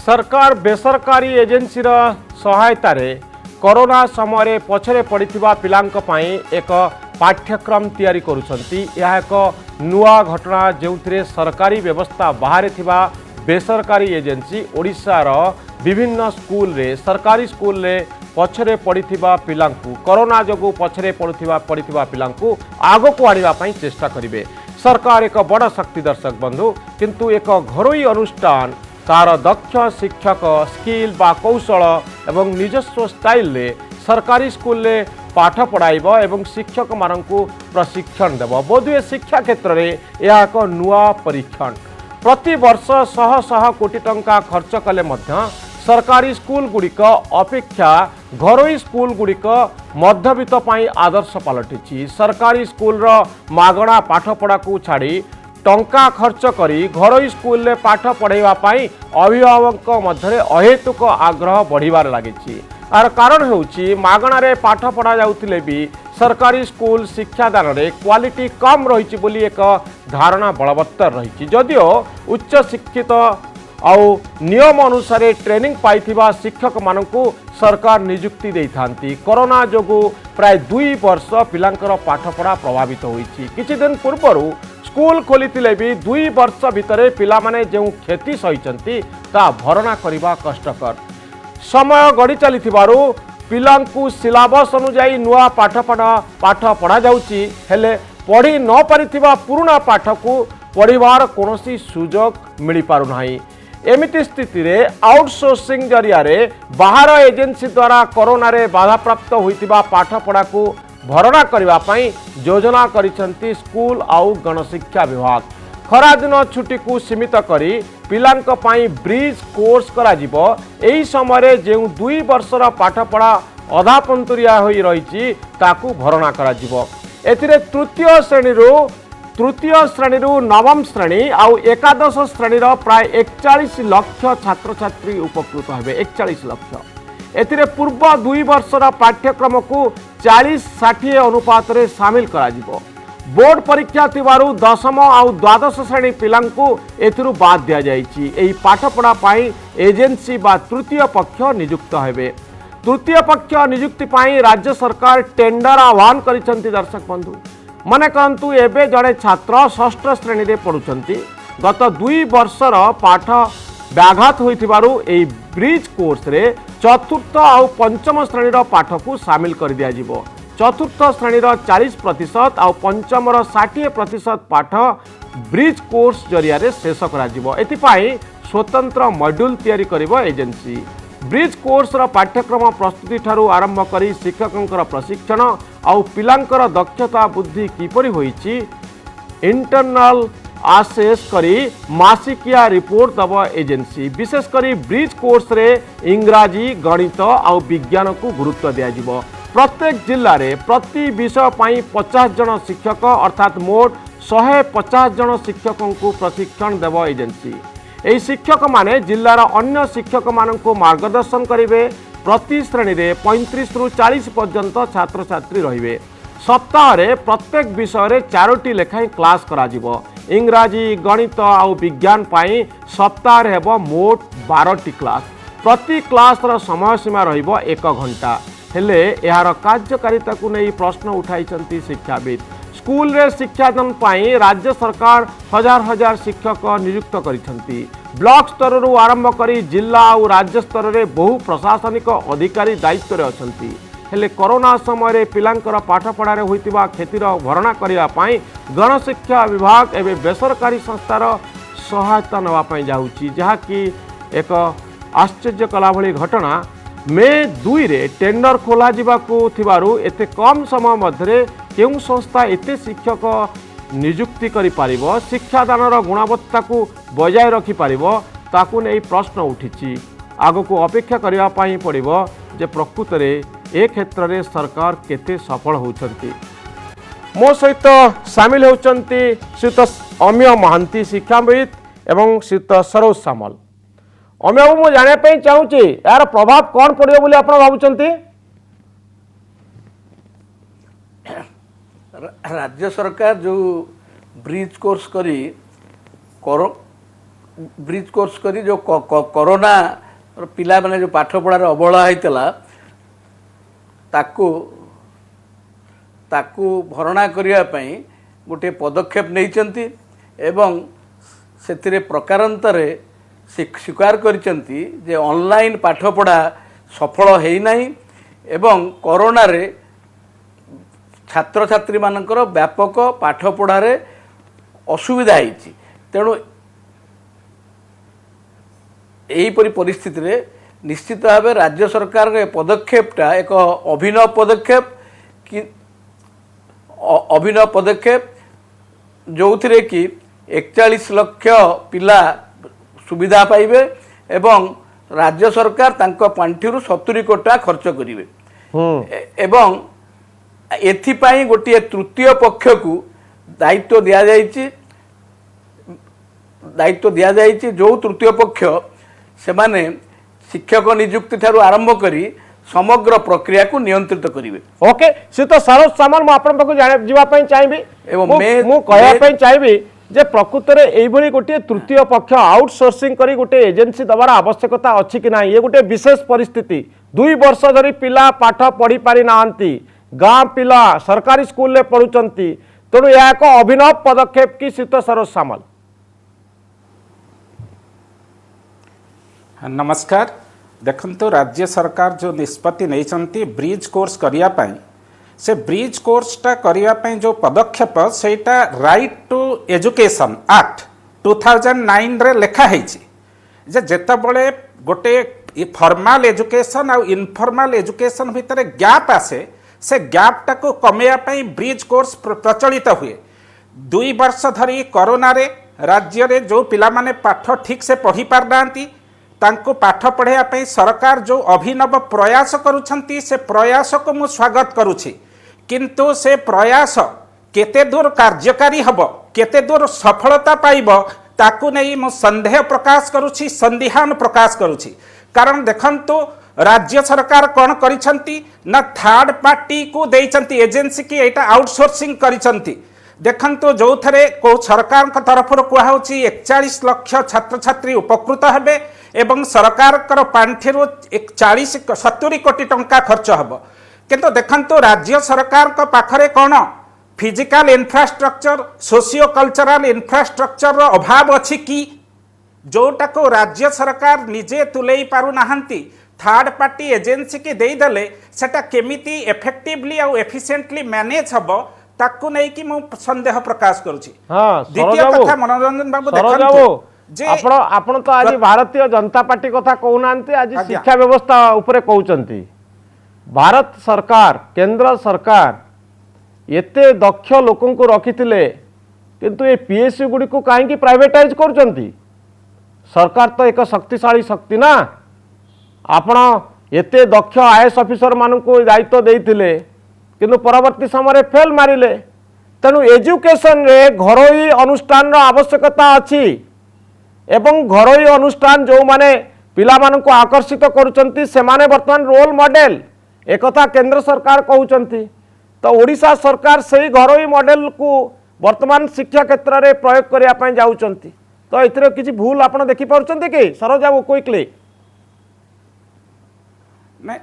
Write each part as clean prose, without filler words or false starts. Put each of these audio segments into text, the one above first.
सरकार बेसरकारी agency सहायतार corona समय पछरे पड़िथिबा पिलांक पई एक पाठ्यक्रम तैयारी करुछंती। यह एक नुआ घटना जो सरकारी व्यवस्था बाहर थिबा बेसरकारी एजेन्सी ओडिशार विभिन्न स्कूल रे सरकारी स्कूल रे पछरे पड़िथिबा पिलांकु कोरोना जोगु पछरे पड़िथिबा पिलांकु आगो को आनिबा पई चेष्टा करिवे। सरकार एक बड़ शक्ति दर्शक बंधु, किंतु एक घरोई अनुष्ठान तार दक्ष शिक्षक स्किल बा कौशल एवं निजस्व स्टाइल रे सरकारी स्कूल रे पाठ पढ़ाइब एवं शिक्षक मानकु प्रशिक्षण देव। बोधुए शिक्षा क्षेत्र में यह एक नुआ परीक्षण। प्रति वर्ष शह शह कोटी टंका खर्च कले मध्य सरकारी स्कूल गुड़िक अपेक्षा घरोई स्कूल गुड़िक मध्यवित्त पाई आदर्श पलटि। सरकारी स्कूल रो मागणा पाठपढ़ा को छाड़ी टंका खर्च करी घरोई स्कूल रे पाठ पढ़ाइबा पाई अभिभावक मध्य अहेतुक आग्रह बढ़िबार लागिछि। आर कारण हेउछि मागणारे पाठ पढ़ा जाउथिले भी सरकारी स्कूल शिक्षादान रे क्वालिटी कम रही बोली एक धारणा बलवत्तर रही। जदिओ उच्च शिक्षित आउ नियम अनुसार ट्रेनिंग पाइथिबा शिक्षक मानकु सरकार नियुक्ति देइथांती। कोरोना जोगु प्राय 2 वर्ष पिलांकर पाठपढ़ा प्रभावित होईछि। किछि दिन पूर्वरु स्कूल खोलिथिले भी 2 वर्ष भितरे पिला माने जो क्षति सहिचंती ता भरणा करिबा कष्टकर। समय गड़ी चलिथिबारु पिलांकु सिलेबस अनुसार नुआ पाठ पढ़ा जाउछि, हेले पढ़ी न पारिथिबा पुराना पाठ को पढ़िबार कोनोसी सुजोग मिली पारु नाही। एमिति स्थिति रे आउटसोर्सिंग जरिया रे बाहर एजेंसी द्वारा कोरोना रे बाधा प्राप्त होइतिबा पाठ पढ़ा को भरणा करबा पई योजना करिसंती स्कूल आउ गणशिक्षा विभाग। खरा दिन छुट्टी को सीमित करी पिलांक पई ब्रिज कोर्स करा जिवो। एही समय रे जे 2 वर्षर पाठपढ़ा अधा पंतुरिया होई रहिछि ताकू भरणा करा जिवो। एथिरे तृतीय श्रेणी नवम श्रेणी आउ एकादश श्रेणी प्राय 41 लाख छात्र छात्री उपकृत हेबे। 41 लाख एथिरे पूर्व 2 वर्षर पाठ्यक्रम को 40-60 अनुपात रे शामिल करा जिवो। बोर्ड परीक्षा थिबारु दशम आउ द्वादश श्रेणी पिलांकु एथिरु बाद दिया जाइछि। एही पाठपढ़ा पाई एजेंसी बा तृतीय पक्ष नियुक्त हेबे। तृतीय पक्ष नियुक्ति पाई राज्य सरकार टेंडर आह्वान करिसंती। दर्शक बंधु मने करंतु एबे जड़े छात्र षष्ठ श्रेणी रे पढुचंती। गत 2 वर्षर पाठ व्याघात होइथिबारु एही ब्रिज कोर्स रे चतुर्थ आउ पंचम श्रेणीर पाठ को शामिल कर दिया जिवो। चतुर्थ श्रेणीर 40% आउ पंचमर 60% पाठ ब्रिज कोर्स जरिया रे शेष करा जिवो। एथिपाई स्वतंत्र मॉड्यूल तैयारी करिवो एजेंसी। ब्रिज कोर्स रो पाठ्यक्रम प्रस्तुति ठारू आरंभ करी शिक्षकंकर प्रशिक्षण आउ पिलांकर दक्षता बुद्धि किपरि होईछि इंटरनल आसेस करी मासिकिया रिपोर्ट दब एजेंसी। विशेष करी ब्रिज कोर्स रे इंग्राजी गणित आउ विज्ञान को गुरुत्व दिया जिवो। प्रत्येक जिल्ला रे प्रति विषय पाई 50 जन शिक्षक अर्थात मोट 150 जन शिक्षकों को प्रशिक्षण देव एजेंसी। एही शिक्षक माने जिल्लार अन्य शिक्षक माननको मार्गदर्शन करिवे। प्रति श्रेणी रे 35 रु 40 पर्यंत छात्र छात्री रहिबे। सप्ताह रे प्रत्येक विषय रे 4टी लेखाई क्लास करा जिवो। इंग्राजी गणित आउ विज्ञान पाई सप्ताह रे हेबो मोट 12टी क्लास। प्रति क्लास रो समय सीमा रहिबो 1 घंटा। हेले यार कार्यकारिता को नहीं प्रश्न उठाई शिक्षाविद। स्कूल रे शिक्षादान पाई राज्य सरकार हजार हजार शिक्षक नियुक्त करिसंती। ब्लॉक स्तर रु आरंभ करी जिला और राज्य स्तर रे बहु प्रशासनिक अधिकारी दायित्व रे अछंती। हेले कोरोना समय रे पिलांकर पाठपढ़ा रे होइतिबा क्षतिर भरणा करिया पाई गणशिक्षा विभाग एवं बेसरकारी संस्थार सहायता नवा पाई जाउची, जहा कि एक आश्चर्य कला भली घटना। मे 2 रे टेंडर खोला जिबाकू थिबारु एते कम समय मध्य केउं संस्था एते शिक्षक नियुक्ति करि पारिबो, शिक्षादानर गुणवत्ता को बजाय रखि पारिबो, ताकू नै प्रश्न उठिछि। आगको अपेक्षा करिया पाई पड़िबो जे प्रकृत रे ए क्षेत्र रे सरकार केते सफल होउछंती। मो सहित शामिल होउछंती श्रीयुत अमिय महांती शिक्षाविद एवं श्रीयुत सरोज सामल। अमिय बाबू, मु जाने पे चाहूची यार प्रभाव कौन पड़ियो बोली आपण भाबुचंती? राज्य सरकार जो ब्रिज कोर्स करी ब्रिज कोर्स करी जो कोरोना पिला माने जो पाठ पढ़ार अवहेला होता ताकू भरणा करने गोटे पदक्षेप नहीं एवं से प्रकारांतरे स्वीकार करिसेंती जे ऑनलाइन पाठ पढ़ा सफल होना एवं कोरोना रे छात्र छात्री मानकर व्यापक पाठ पढ़ारे असुविधा होती तेणु यहीपरि परिस्थिति रे निश्चित भाव राज्य सरकार के पदक्षेपटा एक अभिनव पदक्षेप जो थे कि 41 लाख पिला सुविधा पाइबे एवं राज्य सरकार तांको पांठिरु 70 कोटी खर्च करिवे एवं एथिपाई गोटे तृतीय पक्ष को दायित्व दिया जाइछि जो तृतीय पक्ष से माने शिक्षक नियुक्ति ठारू आरंभ करी समग्र प्रक्रिया को नियंत्रित करिवे। ओके से तो सरोज सामल आपन पाखु जीवा पई चाहिबी एवं मु कहया पई चाहिबी जे प्रकृत रे एई भली गोटे तृतीय पक्ष आउटसोर्सिंग करी गोटे एजेंसी दबार आवश्यकता अछि कि नाही ये गोटे विशेष परिस्थिति 2 वर्ष धरी पिला पाठ पढ़ी पारि नांती गाँ पिला सरकारी स्कूल रे पढुचंती तेणु यह एक अभिनव पदक्षेप की शीत सरोज सामल। नमस्कार देखंतु राज्य सरकार जो निष्पत्ति नहीं ब्रिज कोर्स करने से ब्रिज कोर्सटा करने जो पदक्षेप सेटा राइट टू एजुकेशन एक्ट 2009 रे लेखा है जेतेबले गोटे फॉर्मल एजुकेशन और इनफॉर्मल एजुकेशन भितर गैप आसे से गैप टाको कमेयापाई ब्रिज कोर्स प्रचलित हुए 2 वर्ष धरी कोरोना रे राज्य रे जो पिला माने पाठ ठीक से पढ़ी पार नांती तांको पाठ पढ़ाई सरकार जो अभिनव प्रयास करुछंती से प्रयास को मु स्वागत करुछि किंतु से प्रयास केते दूर कार्यकारी हब केते दूर सफलता पाइब ताकू नहीं मु संदेह प्रकाश करुछि संदिहान प्रकाश करुछि कारण देखंतु राज्य सरकार कौन करिछंती ना थर्ड पार्टी को देइछंती एजेंसी की एटा आउटसोर्सिंग करिछंती देखंतु जो थरे को सरकार का तरफ कहा 41 लाख छात्र छात्री उपकृत हेबे एवं सरकार पांठिरु 70 कोटी टंका खर्च हब किंतु देखंतु राज्य सरकार का पाखरे कौन physical infrastructure socio cultural infrastructure अभाव अछि कि जोटा को राज्य सरकार निजे तुलई पारु नाहंती थर्ड पार्टी एजेंसी की देदेले सेटा केमिति इफेक्टिवली और एफिशिएंटली मैनेज हब ताकू नहीं कि मु संदेह प्रकाश करूची। द्वितीय कथा मनोरंजन बाबू देखंतु आपण तो आज भारतीय जनता पार्टी कथा कहूनांती आज शिक्षा व्यवस्था उपरे कहउचंती भारत सरकार केंद्र सरकार एते दक्ष लोकन को रखिथिले किंतु ये पीएसयू गुडी को काहे कि प्राइवेटाइज करचंती सरकार तो एक शक्तिशाली शक्ति ना आपण एते दक्ष आईएएस ऑफिसर मान को दायित्व देइथिले किंतु परवर्ती समय फेल मारिले तेणु एजुकेशन रे घरोई अनुष्ठान रो आवश्यकता अछि एवं घरोई अनुष्ठान जो माने पिला मान को आकर्षित करुचंती से माने वर्तमान रोल मॉडल एकथा केंद्र सरकार कहउचंती तो ओडिशा सरकार सही घरोई मॉडल को वर्तमान शिक्षा क्षेत्र रे प्रयोग करिया पय जाउचंती तो एथिरे किछि भूल आपण देखि पारुचंती कि सरोज बाबू क्विकली नहीं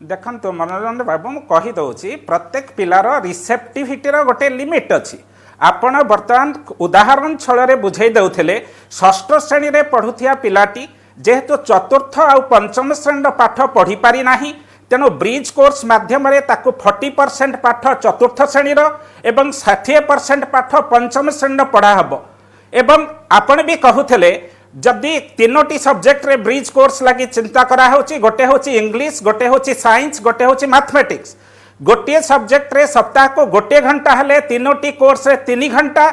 देखंतु मनोरंजन बाबू मु कहि दउची प्रत्येक पिलार रिसेप्टिविटी रो गोटे लिमिट अछि आपण वर्तमान उदाहरण छଳରେ बुझाई देउथिले षष्ठ श्रेणी रे पढुथिया पिलाटी जेहेतु चतुर्थ आ पंचम श्रेणी पाठ पढ़ी पारि नाही तेणु ब्रिज कोर्स माध्यम रे ताकू 40% पाठ चतुर्थ श्रेणी रो एवं 60% पाठ पंचम श्रेणी पढ़ा हबो एवं आपण भी कहूथिले जदि तीनोटी सब्जेक्ट रे ब्रिज कोर्स लगी चिंता करा होची गोटे होची इंग्लिश गोटे होची साइंस गोटे होची मैथमेटिक्स गोटे सब्जेक्ट रे सप्ताह को गोटे घंटा हेले तीनोटी कोर्स रे 3 घंटा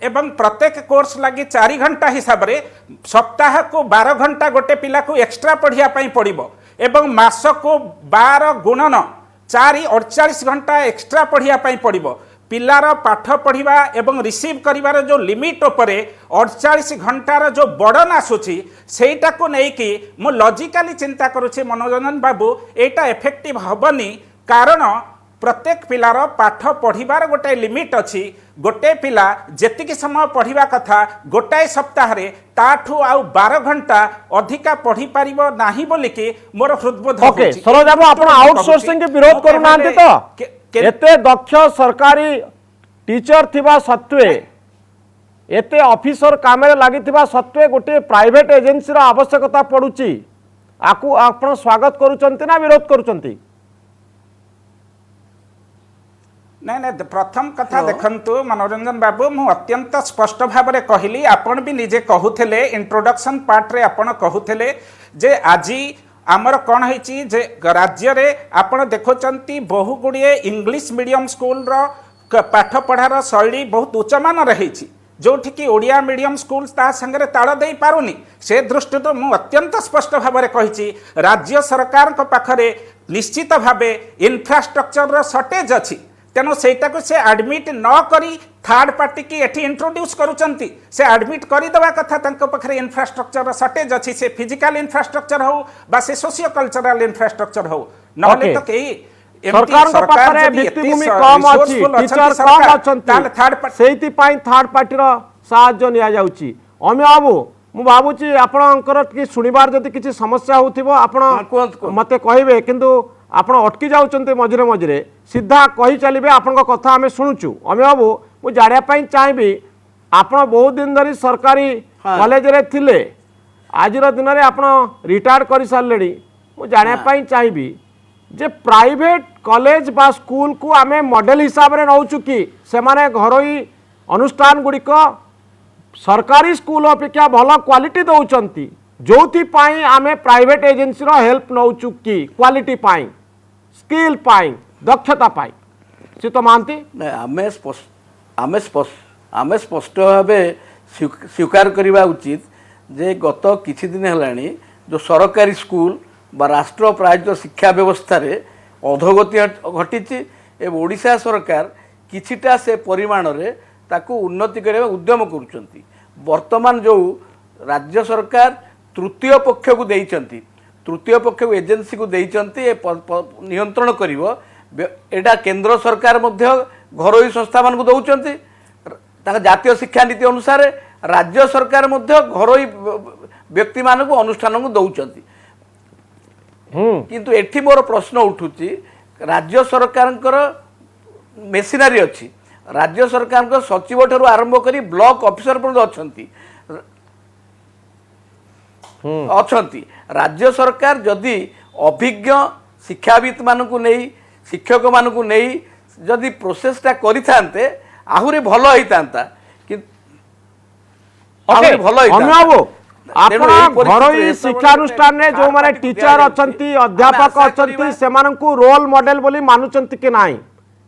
एवं प्रत्येक कोर्स लगी 4 घंटा हिसाब रे सप्ताह को 12 घंटा गोटे पिला को एक्स्ट्रा पढ़िया पई पड़िबो एवं मास को 12 गुणन 4 48 घंटा एक्स्ट्रा पढ़िया पई पड़िबो पिलार पाठ पढ़िबा एवं रिसीव करिवार जो लिमिट उपरे 48 घंटार जो बर्डन आसुची सेटा को नहीं कि मु लॉजिकली चिंता करूची मनोरंजन बाबू एटा इफेक्टिव हबनी कारण प्रत्येक पिलार पाठ पढ़िबार गोटे लिमिट अच्छी गोटे पिला जेतिकी समय पढ़िबा कथा गोटाए सप्ताह रे ताठू आउ 12 घंटा अधिका पढ़ी पारिबो नाही बोली कि मोर हृदबोध ओके सरोज बाबू आपण आउटसोर्सिंग के विरोध करू नांती तो एते दक्ष सरकारी टीचर थिबा सत्वे एते ऑफिसर काम रे लागिथिबा सत्वे गोटे प्राइवेट एजेंसी रो आवश्यकता पडुची आकु आपण स्वागत करूचंती ना विरोध करूचंती नहीं नहीं प्रथम कथा देखंतु मनोरंजन बाबू मु अत्यंत स्पष्ट भाव में कहली आपण भी निजे कहूले इंट्रोडक्शन पार्ट रे आपण कहूले जे आज आमर कौन है जे राज्य रे आपण देखुचंती बहु गुड़िए इंग्लिश मीडियम स्कूल रो पाठ पढ़ार शैली बहुत उच्चमान रही जोठी कि ओडिया मीडियम स्कूल ता संगे ताल दे पारुनी से दृष्टि तो मु अत्यंत स्पष्ट भाव में कही राज्य सरकार पाखरे निश्चित भावे इंफ्रास्ट्रक्चर रो शॉर्टेज अच्छी तेणु से से एडमिट न करी थर्ड पार्टी की एठी इंट्रोड्यूस करूचंती से एडमिट करदेवा कथा तांको पाखरे इंफ्रास्ट्रक्चर शॉर्टेज अच्छी से फिजिकल इंफ्रास्ट्रक्चर हो बा से सोशियो कल्चरल इंफ्रास्ट्रक्चर हो नहले तो कई सरकार को पाखरे भित्तिभूमि कम अछि टीचर कम अछंती सेति पई थर्ड पार्टी रो सहायता निया जाउची अमे बाबू मु भाबुची आपणकर कि सुनिबार जदि किछि समस्या होथिबो आपण मते कहिबे किंतु आपण अटकी जाउचंते मझिरे मझिरे सीधा कही चलिए आपण कथा आम शुणुचु अमे बाबू मुझे जानापी चाहिए आपण बहुत दिन धरी सरकारी कॉलेज रे थिले आज दिन में आप रिटायर्ड कर सारे मुझे जानापी चाहिए जे प्राइवेट कॉलेज बा स्कूल को आम मॉडल हिसाब से नौचु कि से घरोई अनुष्ठान गुड़िक सरकारी स्कूल अपेक्षा भल क्वालिटी दौरान जो आम प्राइवेट एजेंसी रो हेल्प नौचु कि क्वालिटी पाई स्किल पाई दक्षता पाई सी तो मानती आमे स्पष्ट भाव स्वीकार करने उचित जे गत किछि दिन है जो सरकारी स्कूल बा राष्ट्र प्रायोजित शिक्षा व्यवस्था रे अधोगति घटी ओडिशा सरकार किछिटा से परिमाण रे ताकू उन्नति करने उद्यम करुचंती वर्तमान जो राज्य सरकार तृतीय पक्ष को देइचंती तृतीय पक्ष को एजेंसी को देइचंती नियंत्रण करिवो एटा केंद्र सरकार मध्य घरोई संस्था मान को दौचंती जातीय शिक्षा नीति अनुसार राज्य सरकार मध्य घरोई व्यक्ति मान को अनुष्ठान को दौचंती किंतु एठी मोर प्रश्न उठुची राज्य सरकार मेसिनारी अच्छी राज्य सरकार सचिव ठारू आरंभ करी ब्लॉक ऑफिसर पर्यंत अच्छी राज्य सरकार जदि अभिज्ञ शिक्षाविद मानू नहीं शिक्षक मानू नहीं जदि प्रोसेसटा करिथांते आहुरी भल होइतांता कि आहुरी भल होइतांता घरोई शिक्षानुष्ठान में जो माने टीचर अच्छंती अध्यापक अच्छंती सेमानंकु रोल मॉडल बोली मानुचंती कि नाही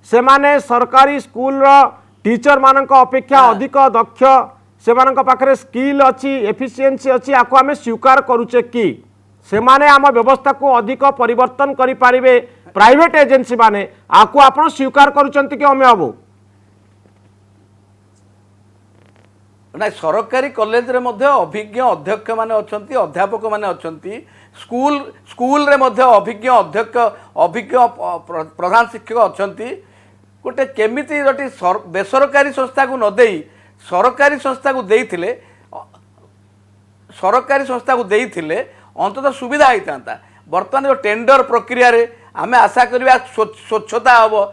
से माने सरकारी स्कूल रो टीचर मानक अपेक्षा अधिक दक्ष से पाखरे स्किल अच्छी एफिशिएंसी अच्छी आपको आम स्वीकार करुचे कि से माने आम व्यवस्था को अधिक परिवर्तन करि पारिबे प्राइवेट एजेंसी माने आपको आपण स्वीकार करुचंती कि अमे बाबू ना सरकारी कॉलेज रे मध्य अभिज्ञ अध्यक्ष माने अछंती अध्यापक माने अछंती स्कूल रे मध्य अभिज्ञ अध्यक्ष अभिज्ञ प्रधान शिक्षक अछंती गोटे केमिति गोटे बेसरकारी संस्था को न देई सरकारी संस्था को देइथिले सरकारी संस्था को देइथिले अंततः सुविधा होता बर्तमान जो टेंडर प्रक्रिया रे आमे आशा करबा स्वच्छता हबो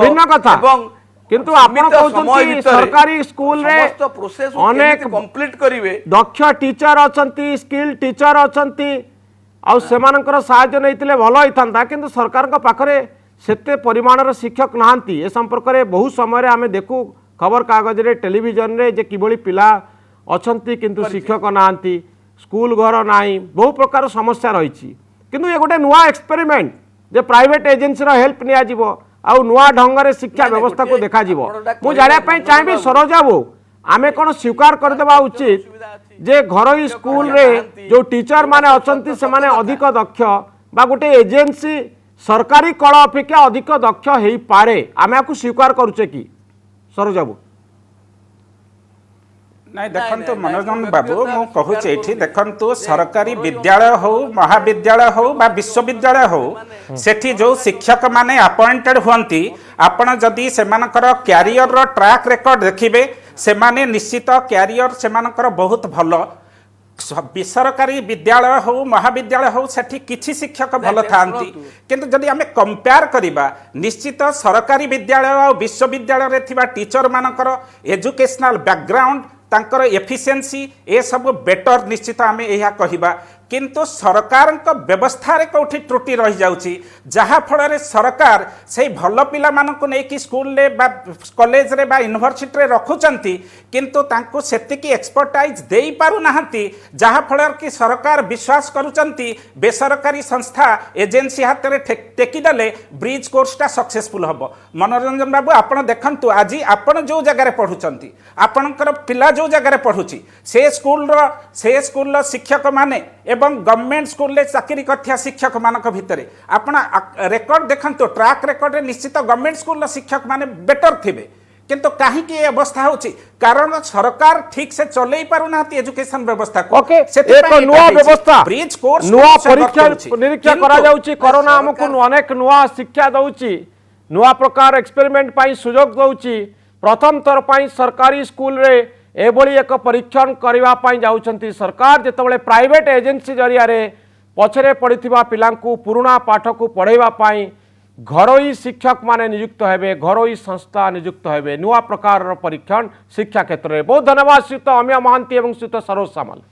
भिन्न कथा किंतु आपण कहउछंती सरकारी स्कूल रे प्रोसेस अनेक कंप्लीट करिवे दक्ष टीचर अछंती स्किल टीचर अछंती आ सेमानकर सहायता नैतिले भलो होइथांता किंतु सरकार का पाखरे सेते परिमाणर शिक्षक नाहांती ए संपर्क रे बहुत समय रे आमे देखू खबर कागज रे टेलीविजन रे जे किभली पिला अछंती किंतु शिक्षक नाहांती स्कूल घर नाही बहु प्रकार समस्या रही किंतु ये गोटे नुआ एक्सपेरिमेंट जे प्राइवेट एजेंसी रो हेल्प निया जीवो आउ नुआ ढंग रे शिक्षा व्यवस्था को देखा जीवो मु जानिया पई चाहिबी सरोज बाबू आमे कोन स्वीकार कर देबा उचित जे घरोई स्कूल रे जो टीचर माने अछंती से माने अधिक दक्ष बा गोटे एजेंसी सरकारी कला अपेक्षा अधिक दक्ष हेई पारे आमे आकु स्वीकार करूचे कि सरोज बाबू ନାଇଁ ଦେଖନ୍ତୁ ମନୋରଞ୍ଜନ ବାବୁ ମୁଁ କହୁଛି ଏଇଠି ଦେଖନ୍ତୁ ସରକାରୀ ବିଦ୍ୟାଳୟ ହଉ ମହାବିଦ୍ୟାଳୟ ହଉ ବା ବିଶ୍ୱବିଦ୍ୟାଳୟ ହଉ ସେଠି ଯୋଉ ଶିକ୍ଷକ ମାନେ ଆପଏଣ୍ଟେଡ୍ ହୁଅନ୍ତି ଆପଣ ଯଦି ସେମାନଙ୍କର କ୍ୟାରିୟରର ଟ୍ରାକ୍ ରେକର୍ଡ ଦେଖିବେ ସେମାନେ ନିଶ୍ଚିତ କ୍ୟାରିୟର ସେମାନଙ୍କର ବହୁତ ଭଲ ବେସରକାରୀ ବିଦ୍ୟାଳୟ ହଉ ମହାବିଦ୍ୟାଳୟ ହଉ ସେଠି କିଛି ଶିକ୍ଷକ ଭଲ ଥାଆନ୍ତି କିନ୍ତୁ ଯଦି ଆମେ କମ୍ପେୟାର କରିବା ନିଶ୍ଚିତ ସରକାରୀ ବିଦ୍ୟାଳୟ ଆଉ ବିଶ୍ୱବିଦ୍ୟାଳୟରେ ଥିବା ଟିଚର ମାନଙ୍କର ଏଜୁକେଶନାଲ ବ୍ୟାକଗ୍ରାଉଣ୍ଡ ତାଙ୍କର ଏଫିସିଏନ୍ସି ଏ ସବୁ ବେଟର ନିଶ୍ଚିତ ଆମେ ଏହା କହିବା किंतु सरकार व्यवस्था कौटी त्रुटि रही जाउची जहा फल सरकार से भल पिला मानकु नेकी स्कूल ले बा कॉलेज रे बा यूनिवर्सिटी रे रखुचंती किंतु तांकु सेतिकी एक्सपर्टाइज देई पारु नाहंती जहा फल कि सरकार विश्वास करूचंती बेसरकारी संस्था एजेंसी हाथ रे टेकी देले ब्रिज कोर्सटा सक्सेसफुल हबो। मनोरंजन बाबू आपण देखंतु आज आपण जो जगह रे पढुचंती आपणकर पिला जो जगह रे पढुची से स्कूल रो शिक्षक माने एवं गवर्नमेंट स्कूल ले चाकरी करथिया शिक्षक मानक भितरे आपण रेकॉर्ड देखंतु ट्रैक रेकॉर्ड रे निश्चित गवर्नमेंट स्कूल रो शिक्षक माने बेटर थिबे किंतु कहीं की अवस्था होची कारण सरकार ठीक से चलई पारु नाती एजुकेशन व्यवस्था को ओके एक नुआ व्यवस्था ब्रिज कोर्स नुआ परीक्षा निरीक्षण करा जाउची कोरोना हमकु अनेक नुआ शिक्षा दउची नुआ प्रकार एक्सपेरिमेंट पाई सुयोग दउची प्रथम थर पाई सरकारी स्कूल रे एभली एक परीक्षण करने जाउछंती सरकार जेतबले प्राइवेट एजेंसी जरिया रे पछरे पड़िथिबा पिलांकु पुराना पाठ को पढ़ाइबा पाई घरोई शिक्षक माने नियुक्त हेबे घरोई संस्था नियुक्त हेबे नुआ प्रकार परीक्षण शिक्षा क्षेत्र में। बहुत धन्यवाद श्रीयुत अमिय महांती एवं श्रीयुत सरोज सामल।